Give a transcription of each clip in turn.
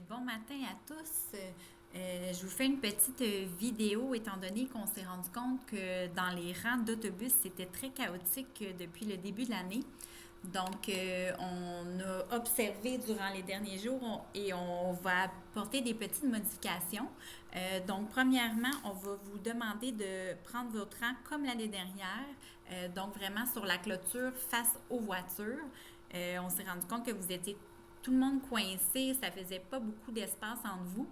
Bon matin à tous. Je vous fais une petite vidéo étant donné qu'on s'est rendu compte que dans les rangs d'autobus, c'était très chaotique depuis le début de l'année. On a observé durant les derniers jours et on va apporter des petites modifications. Premièrement, on va vous demander de prendre votre rang comme l'année dernière, donc vraiment sur la clôture face aux voitures. On s'est rendu compte que vous étiez tout le monde coincé, ça faisait pas beaucoup d'espace entre vous.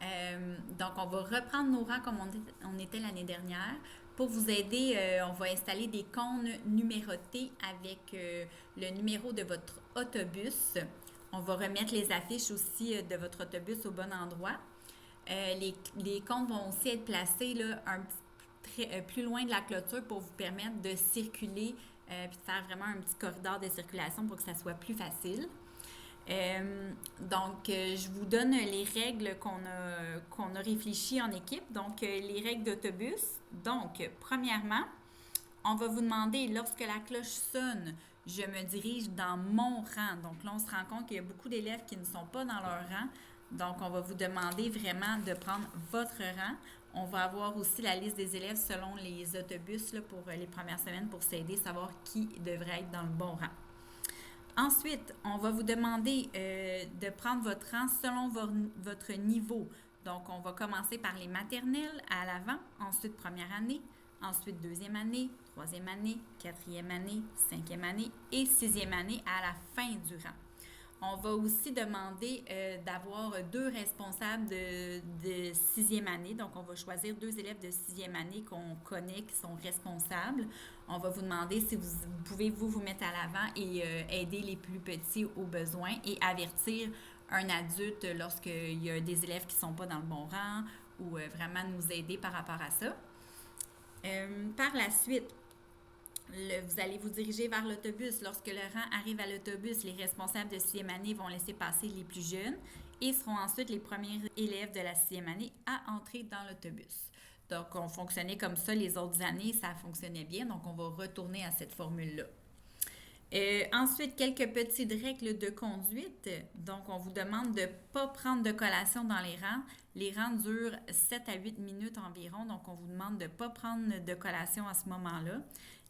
On va reprendre nos rangs comme on était l'année dernière. Pour vous aider, on va installer des cônes numérotés avec le numéro de votre autobus. On va remettre les affiches aussi de votre autobus au bon endroit. Les cônes vont aussi être placés là, un petit plus loin de la clôture pour vous permettre de circuler puis de faire vraiment un petit corridor de circulation pour que ça soit plus facile. Je vous donne les règles qu'on a réfléchies en équipe. Les règles d'autobus. Premièrement, on va vous demander, lorsque la cloche sonne, je me dirige dans mon rang. Donc là, on se rend compte qu'il y a beaucoup d'élèves qui ne sont pas dans leur rang. Donc, on va vous demander vraiment de prendre votre rang. On va avoir aussi la liste des élèves selon les autobus là, pour les premières semaines pour s'aider à savoir qui devrait être dans le bon rang. Ensuite, on va vous demander de prendre votre rang selon votre niveau. Donc, on va commencer par les maternelles à l'avant, ensuite première année, ensuite deuxième année, troisième année, quatrième année, cinquième année et sixième année à la fin du rang. On va aussi demander d'avoir deux responsables de sixième année. Donc, on va choisir deux élèves de sixième année qu'on connaît, qui sont responsables. On va vous demander si vous pouvez vous mettre à l'avant et aider les plus petits aux besoins et avertir un adulte lorsqu'il y a des élèves qui ne sont pas dans le bon rang ou vraiment nous aider par rapport à ça. Par la suite, vous allez vous diriger vers l'autobus. Lorsque le rang arrive à l'autobus, les responsables de sixième année vont laisser passer les plus jeunes et seront ensuite les premiers élèves de la sixième année à entrer dans l'autobus. Donc, on fonctionnait comme ça les autres années, ça fonctionnait bien, donc on va retourner à cette formule-là. Ensuite, quelques petites règles de conduite. Donc, on vous demande de ne pas prendre de collation dans les rangs. Les rangs durent 7 à 8 minutes environ, donc on vous demande de ne pas prendre de collation à ce moment-là.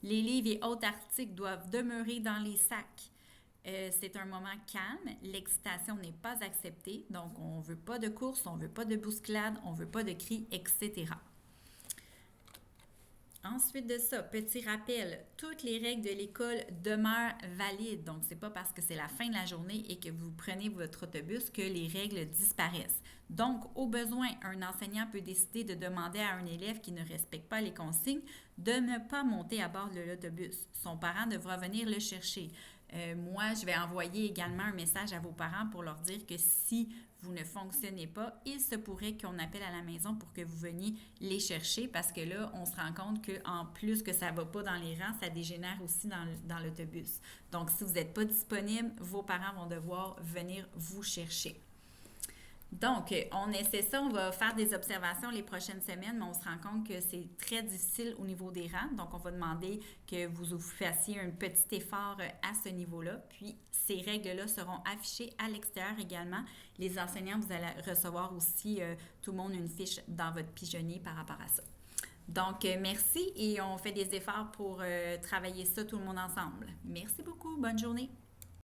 Les livres et autres articles doivent demeurer dans les sacs. C'est un moment calme, l'excitation n'est pas acceptée, donc on ne veut pas de course, on ne veut pas de bousculade, on ne veut pas de cris, etc. Ensuite de ça, petit rappel, toutes les règles de l'école demeurent valides. Donc, c'est pas parce que c'est la fin de la journée et que vous prenez votre autobus que les règles disparaissent. Donc, au besoin, un enseignant peut décider de demander à un élève qui ne respecte pas les consignes de ne pas monter à bord de l'autobus. Son parent devra venir le chercher. Moi, je vais envoyer également un message à vos parents pour leur dire que si vous ne fonctionnez pas, il se pourrait qu'on appelle à la maison pour que vous veniez les chercher parce que là, on se rend compte qu'en plus que ça ne va pas dans les rangs, ça dégénère aussi dans l'autobus. Donc, si vous n'êtes pas disponible, vos parents vont devoir venir vous chercher. Donc, on essaie ça, on va faire des observations les prochaines semaines, mais on se rend compte que c'est très difficile au niveau des rangs. Donc, on va demander que vous fassiez un petit effort à ce niveau-là. Puis, ces règles-là seront affichées à l'extérieur également. Les enseignants, vous allez recevoir aussi, tout le monde, une fiche dans votre pigeonnier par rapport à ça. Donc, merci et on fait des efforts pour travailler ça tout le monde ensemble. Merci beaucoup. Bonne journée.